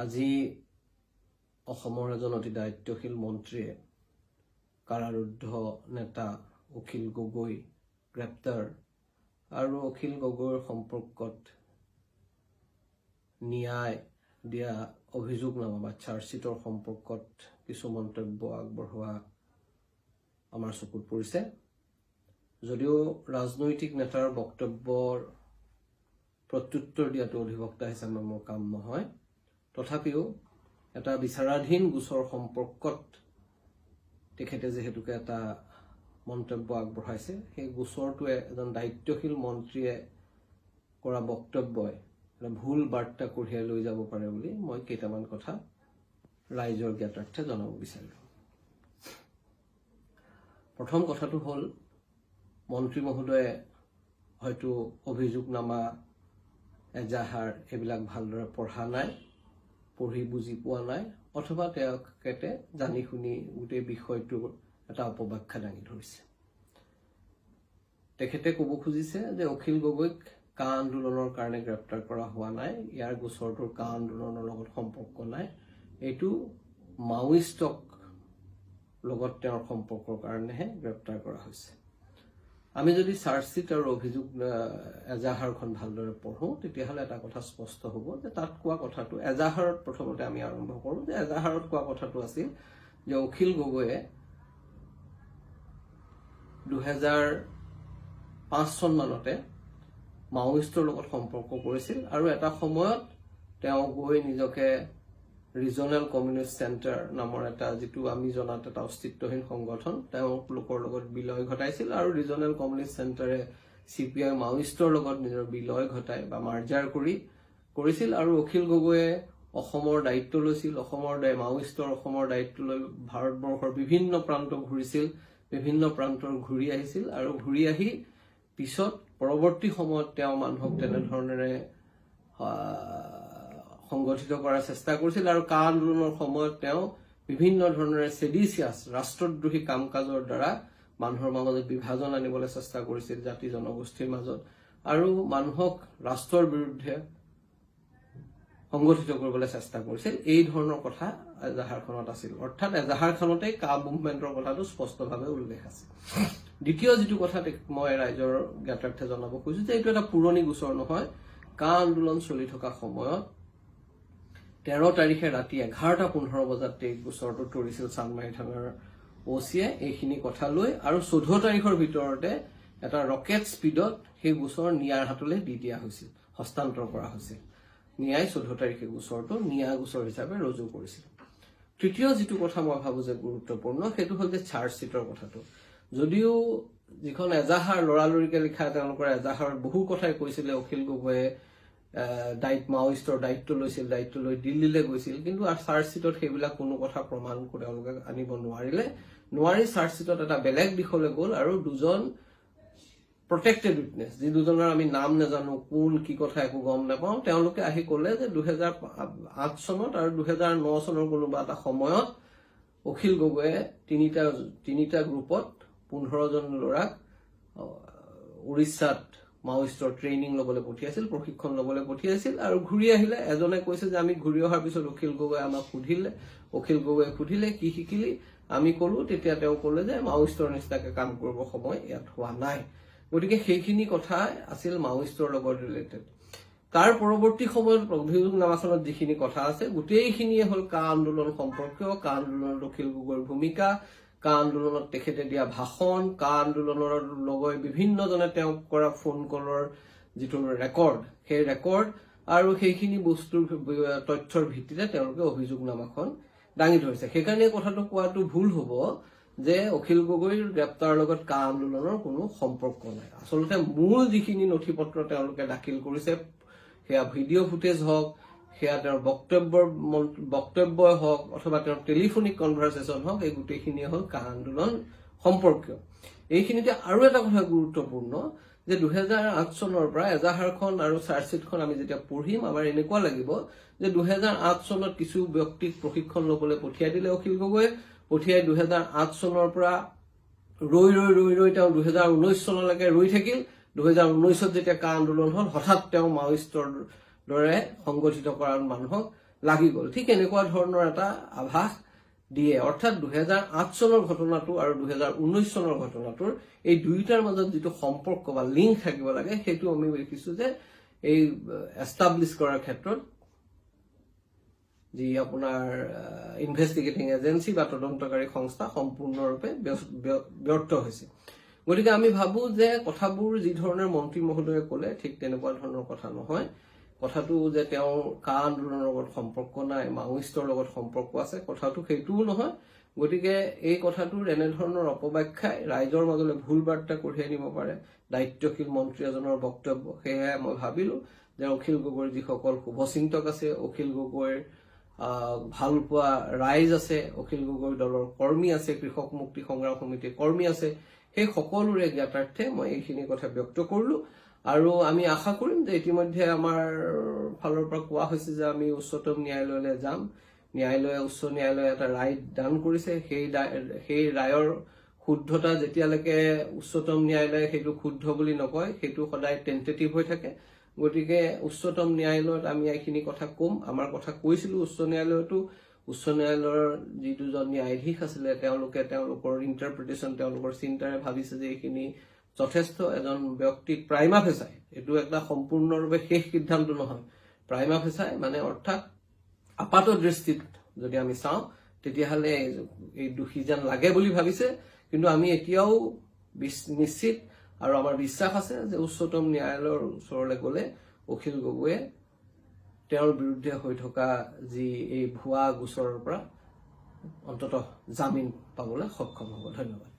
আজি অসমৰ এজন অতি দায়িত্বশীল মন্ত্ৰীয়ে কাৰাৰুদ্ধ নেতা অখিল গগৈ গ্ৰেপ্তাৰ আৰু অখিল গগৈৰ সম্পৰ্কত ন্যায় দিয়া অভিযোগনামা বা চাৰ্জশ্বিটৰ সম্পৰ্কত কিছু মন্তব্য আগবঢ়োৱা আমাৰ চকুত পৰিছে। যদিও ৰাজনৈতিক নেতাৰ বক্তব্যৰ প্ৰত্যুত্তৰ দিয়াটো অধিবক্তা হিচাপে মোৰ কাম নহয়, তথাপিও এটা বিচাৰাধীন গোচৰ সম্পৰ্কত তেখেতে যিহেতুকে এটা মন্তব্য আগবঢ়াইছে, সেই গোচৰটোৱে এজন দায়িত্বশীল মন্ত্ৰীয়ে কৰা বক্তব্যই ভুল বাৰ্তা কঢ়িয়াই লৈ যাব পাৰে বুলি মই কেইটামান কথা ৰাইজৰ জ্ঞাতাৰ্থে জনাব বিচাৰিলোঁ। প্ৰথম কথাটো হ'ল, মন্ত্ৰী মহোদয়ে হয়তো অভিযোগনামা এজাহাৰ এইবিলাক ভালদৰে পঢ়া নাই, পঢ়ি বুজি পোৱা নাই, অথবা তেখেতে জানি শুনি গোটেই বিষয়টোৰ এটা অপব্যাখ্যা দাঙি ধৰিছে। তেখেতে ক'ব খুজিছে যে অখিল গগৈক কা আন্দোলনৰ কাৰণে গ্ৰেপ্তাৰ কৰা হোৱা নাই, ইয়াৰ গোচৰটোৰ কা আন্দোলনৰ লগত সম্পৰ্ক নাই, এইটো মাওইষ্টক লগত তেওঁৰ সম্পৰ্কৰ কাৰণেহে গ্ৰেপ্তাৰ কৰা হৈছে। আমি যদি চাৰ্জশ্বিট আৰু অভিযোগ এজাহাৰখন ভালদৰে পঢ়োঁ, তেতিয়াহ'লে এটা কথা স্পষ্ট হ'ব যে তাত কোৱা কথাটো, এজাহাৰত প্ৰথমতে আমি আৰম্ভ কৰোঁ যে এজাহাৰত কোৱা কথাটো আছিল যে অখিল গগৈয়ে 2005 চনমানতে মাওইষ্টৰ লগত সম্পৰ্ক কৰিছিল আৰু এটা সময়ত তেওঁ গৈ নিজকে ৰিজনেল কমিউনিষ্ট চেণ্টাৰ নামৰ এটা, যিটো আমি জনাত এটা অস্তিত্বহীন সংগঠন, তেওঁলোকৰ লগত বিলয় ঘটাইছিল আৰু ৰিজনেল কমিউনিষ্ট চেণ্টাৰে CPI মাওইষ্টৰ লগত নিজৰ বিলয় ঘটাই বা মাৰ্জাৰ কৰিছিল আৰু অখিল গগৈয়ে অসমৰ দায়িত্ব লৈছিল, মাওইষ্টৰ অসমৰ দায়িত্ব লৈ ভাৰতবৰ্ষৰ বিভিন্ন প্ৰান্ত ঘূৰিছিল, বিভিন্ন প্ৰান্তৰ ঘূৰি আহিছিল আৰু ঘূৰি আহি পিছত পৰৱৰ্তী সময়ত তেওঁ মানুহক তেনেধৰণেৰে সংগঠিত কৰাৰ চেষ্টা কৰিছিল আৰু কা আন্দোলনৰ সময়ত তেওঁ বিভিন্ন ধৰণেৰে চেডিচিয়াছ ৰাষ্ট্ৰদ্ৰোহী কাম কাজৰ দ্বাৰা মানুহৰ মাজত বিভাজন আনিবলৈ চেষ্টা কৰিছিল, জাতি জনগোষ্ঠীৰ মাজত, আৰু মানুহক ৰাষ্ট্ৰৰ বিৰুদ্ধে সংগঠিত কৰিবলৈ চেষ্টা কৰিছিল। এই ধৰণৰ কথা এজাহাৰখনত আছিল, অৰ্থাৎ এজাহাৰখনতেই কা মুভমেণ্টৰ কথাটো স্পষ্টভাৱে উল্লেখ আছে। দ্বিতীয় যিটো কথা মই ৰাইজৰ জ্ঞাতাৰ্থে জনাব খুজিছো যে এইটো এটা পুৰণি গোচৰ নহয়। কা আন্দোলন চলি থকা সময়ত 13 তাৰিখে ৰাতি 11:15 বজাত এই গোচৰটো তৰিছিল চান্দমাৰী থানাৰ OC-য়ে এইখিনি কথা লৈ, আৰু 14 তাৰিখৰ ভিতৰতে এটা ৰকেট স্পীডত সেই গোচৰ নিয়াৰ হাতলৈ দি দিয়া হৈছিল, হস্তান্তৰ কৰা হৈছিল। নিয়াই 14 তাৰিখে গোচৰটো নিয়া গোচৰ হিচাপে ৰুজু কৰিছিল। তৃতীয় যিটো কথা মই ভাবোঁ যে গুৰুত্বপূৰ্ণ, সেইটো হ'ল যে চাৰ্জশ্বিটৰ কথাটো। যদিও যিখন এজাহাৰ লৰালৰিকে লিখা তেওঁলোকৰ এজাহাৰত বহু কথাই কৈছিলে অখিল গগৈয়ে মাওইষ্টৰ দায়িত্ব লৈ দিল্লীলৈ গৈছিল, কিন্তু চাৰ্জশ্বিটত সেইবিলাক কোনো কথা প্ৰমাণ তেওঁলোকে আনিব নোৱাৰি চাৰ্জশ্বিটত এটা বেলেগ দিশলৈ গ'ল আৰু দুজন প্ৰটেক্টেড উইটনেছ, যি দুজনৰ আমি নাম নাজানো, কোন কি কথা একো গম নাপাওঁ, তেওঁলোকে আহি ক'লে যে 2008 চনত আৰু 2009 চনৰ কোনোবা এটা সময়ত অখিল গগৈয়ে তিনিটা গ্ৰুপত 15 জন ল'ৰাক উৰিষ্যাত মাওইষ্টৰ ট্ৰেইনিং ল'বলৈ পঠিয়াইছিল, প্ৰশিক্ষণ ল'বলৈ পঠিয়াইছিল, আৰু ঘূৰি আহিলে এজনে কৈছে যে আমি ঘূৰি অহাৰ পিছত অখিল গগৈয়ে আমাক সুধিলে কি শিকিলি, আমি ক'লো, তেতিয়া তেওঁ ক'লে যে মাওইষ্টৰ নিচিনাকে কাম কৰিব সময় ইয়াত হোৱা নাই। গতিকে সেইখিনি কথা আছিল মাওইষ্টৰ লগত ৰিলেটেড। তাৰ পৰৱৰ্তী সময়ত অভিযোগনামাখনত যিখিনি কথা আছে গোটেইখিনিয়ে হ'ল কা আন্দোলন সম্পৰ্কীয়, কা আন্দোলনত অখিল গগৈৰ ভূমিকা, কা আন্দোলনত তেখেতে দিয়া ভাষণ, কা আন্দোলনৰ লগত বিভিন্নজনে তেওঁক কৰা ফোন কলৰ যিটো ৰেকৰ্ড, সেই ৰেকৰ্ড আৰু সেইখিনি বস্তুৰ তথ্যৰ ভিত্তিতে তেওঁলোকে অভিযোগনামাখন দাঙি ধৰিছে। সেইকাৰণে কথাটো কোৱাটো ভুল হ'ব যে অখিল গগৈৰ গ্ৰেপ্তাৰৰ লগত কা আন্দোলনৰ কোনো সম্পৰ্ক নাই। আচলতে মূল যিখিনি নথি-পত্ৰ তেওঁলোকে দাখিল কৰিছে, সেয়া ভিডিঅ' ফুটেজ হওক, সেয়া তেওঁৰ বক্তব্যই হওক, অথবা তেওঁৰ টেলিফোনিক কনভাৰচেশ্যন হওক, এই গোটেইখিনিয়ে হ'ল কা আন্দোলন সম্পৰ্কীয়। এইখিনিতে আৰু এটা কথা গুৰুত্বপূৰ্ণ যে 2008 চনৰ পৰা এজাহাৰখন আৰু চাৰ্জশ্বিটখন আমি যেতিয়া পঢ়িম, আমাৰ এনেকুৱা লাগিব যে 2008 চনত কিছু ব্যক্তিক প্ৰশিক্ষণ ল'বলৈ পঠিয়াই দিলে অখিল গগৈয়ে, পঠিয়াই 2008 চনৰ পৰা ৰৈ তেওঁ 2019 চনলৈকে ৰৈ থাকিল। 2019ত যেতিয়া কা আন্দোলন হ'ল, হঠাৎ তেওঁ মাওইষ্টৰ দৰে সংগঠিত কৰা মানুহক লাগি গ'ল। ঠিক এনেকুৱা ধৰণৰ এটা আভাস দিয়ে। অৰ্থাৎ 2008 চনৰ ঘটনাটো আৰু 2019 চনৰ ঘটনাটোৰ এই দুয়োটাৰ মাজত যিটো সম্পৰ্ক বা লিংক থাকিব লাগে সেইটো আমি দেখিছো যে এই এষ্টাব্লিছ কৰাৰ ক্ষেত্ৰত যি আপোনাৰ ইনভেষ্টিগেটিং এজেন্সি বা তদন্তকাৰী সংস্থা সম্পূৰ্ণৰূপে ব্যৰ্থ হৈছে। গতিকে আমি ভাবো যে কথাবোৰ যি ধৰণৰ মন্ত্ৰী মহোদয়ে ক'লে ঠিক তেনেকুৱা ধৰণৰ কথা নহয়। কথাটো যে তেওঁৰ কা আন্দোলনৰ লগত সম্পৰ্ক নাই, মাওইষ্টৰ লগত সম্পৰ্ক আছে, কথাটো সেইটোও নহয়। গতিকে এই কথাটোৰ এনেধৰণৰ অপব্যাখ্যাই ৰাইজৰ মাজলৈ ভুল বাৰ্তা কঢ়িয়াই নিব পাৰে দায়িত্বশীল মন্ত্ৰী এজনৰ বক্তব্য। সেয়েহে মই ভাবিলো যে অখিল গগৈৰ যিসকল শুভচিন্তক আছে, অখিল গগৈৰ ভাল পোৱা ৰাইজ আছে, অখিল গগৈ দলৰ কৰ্মী আছে, কৃষক মুক্তি সংগ্ৰাম সমিতিৰ কৰ্মী আছে, সেই সকলোৰে জ্ঞাতাৰ্থে মই এইখিনি কথা ব্যক্ত কৰিলো। আৰু আমি আশা কৰিম যে ইতিমধ্যে আমাৰ ফালৰ পৰা কোৱা হৈছে যে আমি উচ্চতম ন্যায়ালয়লৈ যাম। উচ্চ ন্যায়ালয়ে এটা ৰায় দান কৰিছে। সেই ৰায়ৰ শুদ্ধতা যেতিয়ালৈকে উচ্চতম ন্যায়ালয়ে সেইটো শুদ্ধ বুলি নকয়, সেইটো সদায় টেন্টেটিভ হৈ থাকে। গতিকে উচ্চতম ন্যায়ালয়ত আমি এইখিনি কথা কম। আমাৰ কথা কৈছিলো উচ্চ ন্যায়ালয়তো। উচ্চ ন্যায়ালয়ৰ যি দুজন ন্যায়াধীশ আছিলে তেওঁলোকে তেওঁলোকৰ ইণ্টাৰপ্ৰিটেশ্যন, তেওঁলোকৰ চিন্তাৰে ভাবিছে যে এইখিনি যথেষ্ট। এজন ব্যক্তিক প্ৰাইমা ফেচাই, এইটো এটা সম্পূৰ্ণৰূপে শেষ সিদ্ধান্ত নহয়, প্ৰাইমা ফেচাই মানে অৰ্থাৎ আপাত দৃষ্টিত যদি আমি চাওঁ তেতিয়াহ'লে এই দোষী যেন লাগে বুলি ভাবিছে। কিন্তু আমি এতিয়াও নিশ্চিত আৰু আমাৰ বিশ্বাস আছে যে উচ্চতম ন্যায়ালয়ৰ ওচৰলৈ গ'লে অখিল গগৈয়ে তেওঁৰ বিৰুদ্ধে হৈ থকা যি এই ভুৱা গোচৰৰ পৰা অন্ততঃ জামিন পাবলৈ সক্ষম হ'ব। ধন্যবাদ।